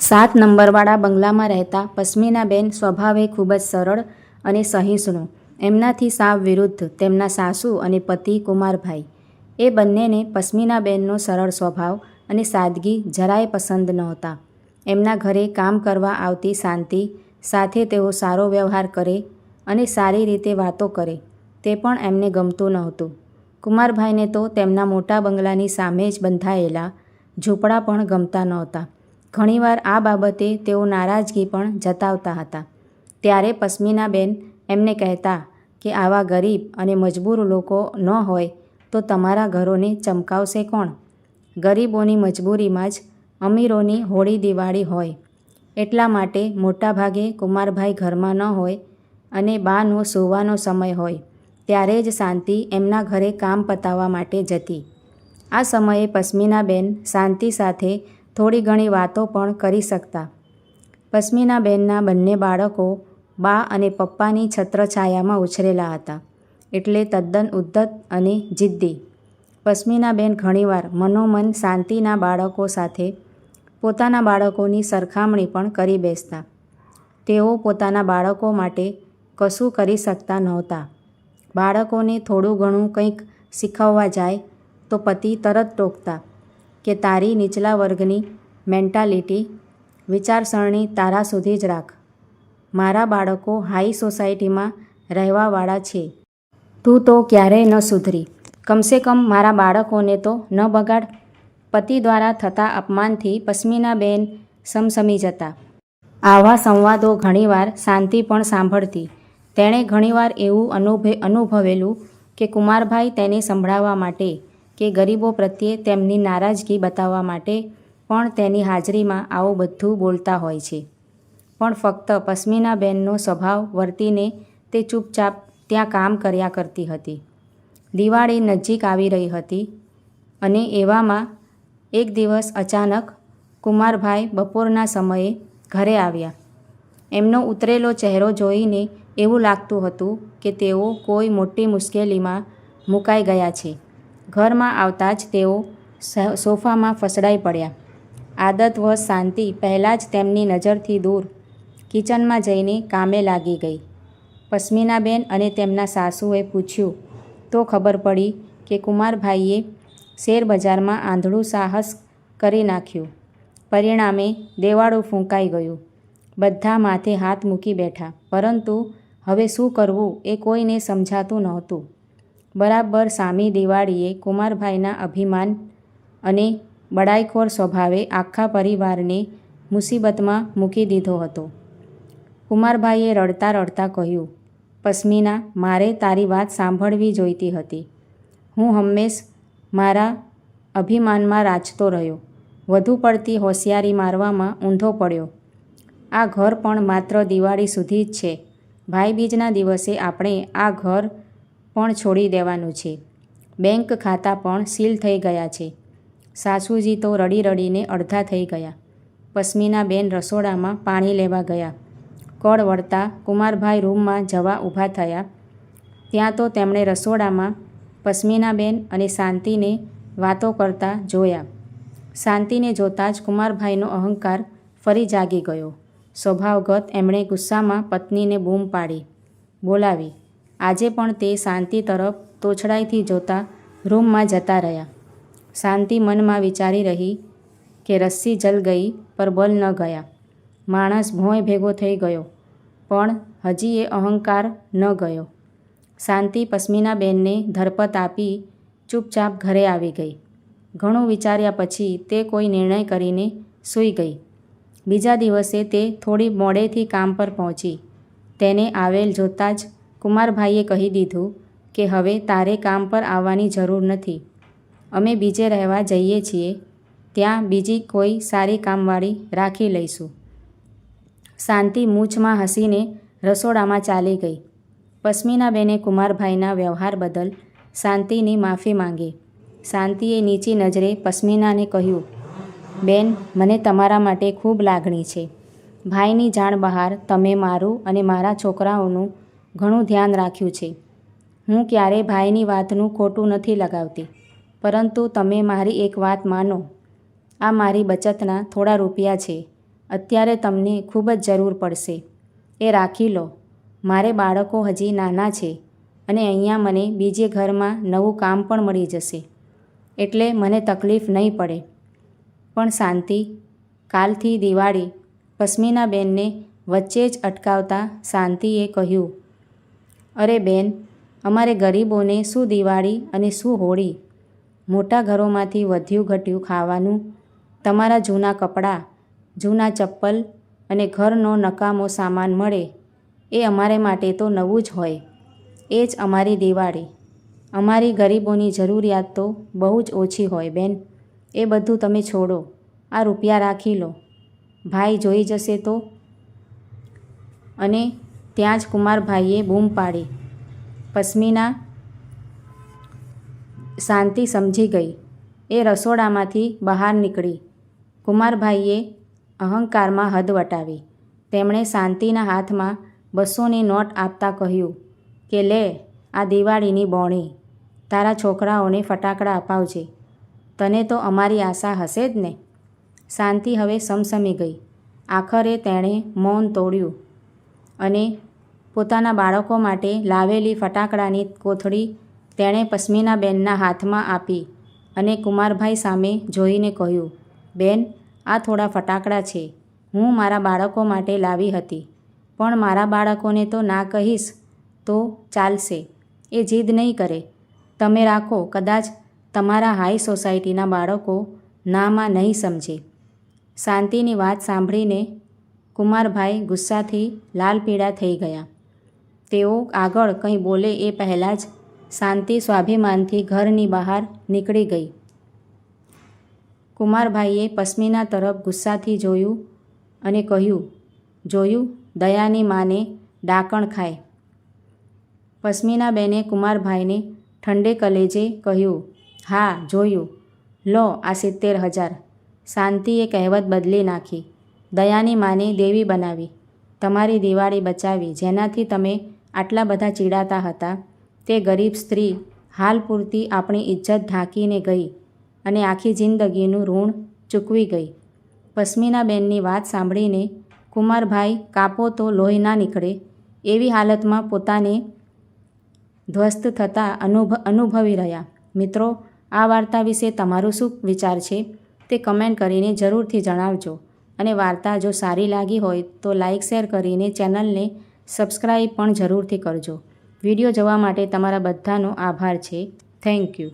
7 નંબરવાળા બંગલામાં રહેતા પસ્મિનાબેન સ્વભાવે ખૂબ જ સરળ અને સહિષ્ણુ. એમનાથી સાવ વિરુદ્ધ તેમના સાસુ અને પતિ કુમારભાઈ. એ બંનેને પસ્મિનાબેનનો સરળ સ્વભાવ અને સાદગી જરાય પસંદ નહોતા. એમના ઘરે કામ કરવા આવતી શાંતિ સાથે તેઓ સારો વ્યવહાર કરે અને સારી રીતે વાતો કરે તે પણ એમને ગમતું નહોતું. કુમારભાઈને તો તેમના મોટા બંગલાની સામે જ બંધાયેલા ઝૂંપડા પણ ગમતા નહોતા. ઘણીવાર આ બાબતે તેઓ નારાજગી પણ જતાવતા હતા. ત્યારે પસ્મિનાબેન એમને કહેતા કે આવા ગરીબ અને મજબૂર લોકો ન હોય તો તમારા ઘરોને ચમકાવશે કોણ? ગરીબોની મજબૂરીમાં જ અમીરોની હોળી દિવાળી હોય. એટલા માટે મોટાભાગે કુમારભાઈ ઘરમાં ન હોય અને બાનો સૂવાનો સમય હોય ત્યારે જ શાંતિ એમના ઘરે કામ પતાવવા માટે જતી. આ સમયે પસ્મિનાબેન શાંતિ સાથે થોડી ઘણી વાતો પણ કરી શકતા. પસ્મિનાબેનના બંને બાળકો બા અને પપ્પાની છત્રછાયામાં ઉછરેલા હતા એટલે તદ્દન ઉદ્ધત અને જિદ્દી. પસ્મિનાબેન ઘણીવાર મનોમન શાંતિના બાળકો સાથે પોતાના બાળકોની સરખામણી પણ કરી બેસતા. તેઓ પોતાના બાળકો માટે કશું કરી શકતા નહોતા. બાળકોને થોડું ઘણું કંઈક શીખવવા જાય તો પતિ તરત ટોકતા કે તારી નીચલા વર્ગની મેન્ટાલિટી વિચારસરણી તારા સુધી જ રાખ. મારા બાળકો હાઈ સોસાયટીમાં રહેવાવાળા છે. તું તો ક્યારેય ન સુધરી. કમસે કમ મારા બાળકોને તો ન બગાડ. પતિ દ્વારા થતા અપમાનથી પસ્મિનાબેન સમસમી જતા. આવા સંવાદો ઘણીવાર શાંતિ પણ સાંભળતી. તેણે ઘણીવાર એવું અનુભવેલું કે કુમારભાઈ તેને સંભળાવવા માટે કે ગરીબો પ્રત્યે તેમની નારાજગી બતાવવા માટે પણ તેની હાજરીમાં આવું બધું બોલતા હોય છે. પણ ફક્ત પસ્મિનાબેનનો સ્વભાવ વર્તીને તે ચૂપચાપ ત્યાં કામ કર્યા કરતી હતી. દિવાળી નજીક આવી રહી હતી અને એવામાં એક દિવસ અચાનક કુમારભાઈ બપોરના સમયે ઘરે આવ્યા. એમનો ઉતરેલો ચહેરો જોઈને એવું લાગતું હતું કે તેઓ કોઈ મોટી મુશ્કેલીમાં મુકાઈ ગયા છે. ઘરમાં આવતા જ તેઓ સોફામાં ફસડાઈ પડ્યા. આદતવશ શાંતિ પહેલાં જ તેમની નજરથી દૂર કિચનમાં જઈને કામે લાગી ગઈ. પસ્મિનાબેન અને તેમના સાસુએ પૂછ્યું તો ખબર પડી કે કુમારભાઈએ શેરબજારમાં આંધળું સાહસ કરી નાખ્યું. પરિણામે દેવાળું ફૂંકાઈ ગયું. બધા માથે હાથ મૂકી બેઠા. પરંતુ હવે શું કરવું એ કોઈને સમજાતું નહોતું. બરાબર સામી દિવાળીએ કુમારભાઈના અભિમાન અને બડાઈખોર સ્વભાવે આખા પરિવારને મુસીબતમાં મૂકી દીધો હતો. કુમારભાઈએ રડતા રડતા કહ્યું, પસ્મિના, મારે તારી વાત સાંભળવી જોઈતી હતી. હું હંમેશ મારા અભિમાનમાં રાચતો રહ્યો. વધુ પડતી હોશિયારી મારવામાં ઊંધો પડ્યો. આ ઘર પણ માત્ર દિવાળી સુધી જ છે. ભાઈબીજના દિવસે આપણે આ ઘર પણ છોડી દેવાનું છે. બેંક ખાતા પણ સીલ થઈ ગયા છે. સાસુજી તો રડી રડીને અડધા થઈ ગયા. પસ્મિનાબેન રસોડામાં પાણી લેવા ગયા. કળ વળતા કુમારભાઈ રૂમમાં જવા ઊભા થયા. ત્યાં તો તેમણે રસોડામાં પસ્મિનાબેન અને શાંતિને વાતો કરતા જોયા. શાંતિને જોતાં જ કુમારભાઈનો અહંકાર ફરી જાગી ગયો. સ્વભાવગત એમણે ગુસ્સામાં પત્નીને બૂમ પાડી બોલાવી. આજે પણ તે શાંતિ તરફ તોછડાઈથી જોતા રૂમમાં જતા રહ્યા. શાંતિ મનમાં વિચારી રહી કે રસ્સી જલ ગઈ પર બલ ન ગયા. માણસ ભોંય ભેગો થઈ ગયો પણ હજી એ અહંકાર ન ગયો. શાંતિ પસ્મિનાબેનને ધરપત આપી ચૂપચાપ ઘરે આવી ગઈ. ઘણું વિચાર્યા પછી તે કોઈ નિર્ણય કરીને સૂઈ ગઈ. બીજા દિવસે તે થોડી મોડેથી કામ પર પહોંચી. તેને આવેલ જોતાં જ કુમારભાઈએ કહી દીધું કે હવે તારે કામ પર આવવાની જરૂર નથી. અમે બીજે રહેવા જઈએ છીએ. ત્યાં બીજી કોઈ સારી કામવાળી રાખી લઈશું. શાંતિ મૂંછમાં હસીને રસોડામાં ચાલી ગઈ. પસ્મિનાબેને કુમારભાઈના વ્યવહાર બદલ શાંતિની માફી માંગી. શાંતિએ નીચી નજરે પસ્મિનાને કહ્યું, બેન, મને તમારા માટે ખૂબ લાગણી છે. ભાઈની જાણ બહાર તમે મારું અને મારા છોકરાઓનું ઘણું ધ્યાન રાખ્યું છે. હું ક્યારેય ભાઈની વાતનું ખોટું નથી લગાવતી. પરંતુ તમે મારી એક વાત માનો. આ મારી બચતના થોડા રૂપિયા છે અત્યારે તમને ખૂબ જ જરૂર પડશે. એ રાખી લો. મારે બાળકો હજી નાના છે અને અહીંયા મને બીજે ઘરમાં નવું કામ પણ મળી જશે, એટલે મને તકલીફ નહીં પડે. પણ શાંતિ, કાલથી દિવાળી. પસ્મિનાબેનને વચ્ચે જ અટકાવતા શાંતિએ કહ્યું, અરે બેન, અમારે ગરીબોને શું દિવાળી અને શું હોળી? મોટા ઘરોમાંથી વધ્યું ઘટ્યું ખાવાનું, તમારા જૂના કપડાં, જૂના ચપ્પલ અને ઘરનો નકામો સામાન મળે એ અમારે માટે તો નવું જ હોય. એ જ અમારી દિવાળી. અમારી ગરીબોની જરૂરિયાત તો બહુ જ ઓછી હોય બેન. એ બધું તમે છોડો. આ રૂપિયા રાખી લો. ભાઈ જોઈ જશે તો? અને ત્યાં જ કુમારભાઈએ બૂમ પાડી. પસ્મિના. શાંતિ સમજી ગઈ. એ રસોડામાંથી બહાર નીકળી. કુમારભાઈએ અહંકારમાં હદ વટાવી. તેમણે શાંતિના હાથમાં 200ની નોટ આપતા કહ્યું કે લે, આ દિવાળીની બોણી. તારા છોકરાઓને ફટાકડા અપાવજે. તને તો અમારી આશા હશે જ ને. શાંતિ હવે સમસમી ગઈ. આખરે તેણે મૌન તોડ્યું અને પોતાના બાળકો માટે લાવેલી ફટાકડાની કોથળી તેણે પસ્મિનાબેનના હાથમાં આપી અને કુમારભાઈ સામે જોઈને કહ્યું, બેન, આ થોડા ફટાકડા છે. હું મારા બાળકો માટે લાવી હતી, પણ મારા બાળકોને તો ના કહીશ તો ચાલશે. એ જીદ નહીં કરે. તમે રાખો. કદાચ તમારા હાઈ સોસાયટીના બાળકો નામાં નહીં સમજે. શાંતિની વાત સાંભળીને કુમારભાઈ ગુસ્સાથી લાલ પીળા થઈ ગયા. તેઓ આગળ કંઈ બોલે એ પહેલાં જ શાંતિ સ્વાભિમાનથી ઘરની બહાર નીકળી ગઈ. કુમારભાઈએ પસ્મિના તરફ ગુસ્સાથી જોયું અને કહ્યું, જોયું, દયાની માને ડાકણ ખાય. પસ્મિનાબેને કુમારભાઈને ઠંડે કલેજે કહ્યું, હા જોયું. લો આ 70,000. શાંતિએ કહેવત બદલી નાખી. દયાની માને દેવી બનાવી. તમારી દિવાળી બચાવી. જેનાથી તમે આટલા બધા ચીડાતા હતા તે ગરીબ સ્ત્રી હાલ પૂરતી આપણી ઇજ્જત ઢાંકીને ગઈ અને આખી જિંદગીનું ઋણ ચૂકવી ગઈ. પસ્મિનાબેનની વાત સાંભળીને કુમારભાઈ કાપો તો લોહી ના નીકળે એવી હાલતમાં પોતાને ધ્વસ્ત થતાં અનુભવી રહ્યા. મિત્રો, આ વાર્તા વિશે તમારું શું વિચાર છે તે કમેન્ટ કરીને જરૂરથી જણાવજો. અને વાર્તા જો સારી લાગી હોય તો લાઇક શેર કરીને ચેનલને સબસ્ક્રાઈબ પણ જરૂરથી કરજો. વિડીયો જોવા માટે તમારા બધાનો આભાર છે. Thank you.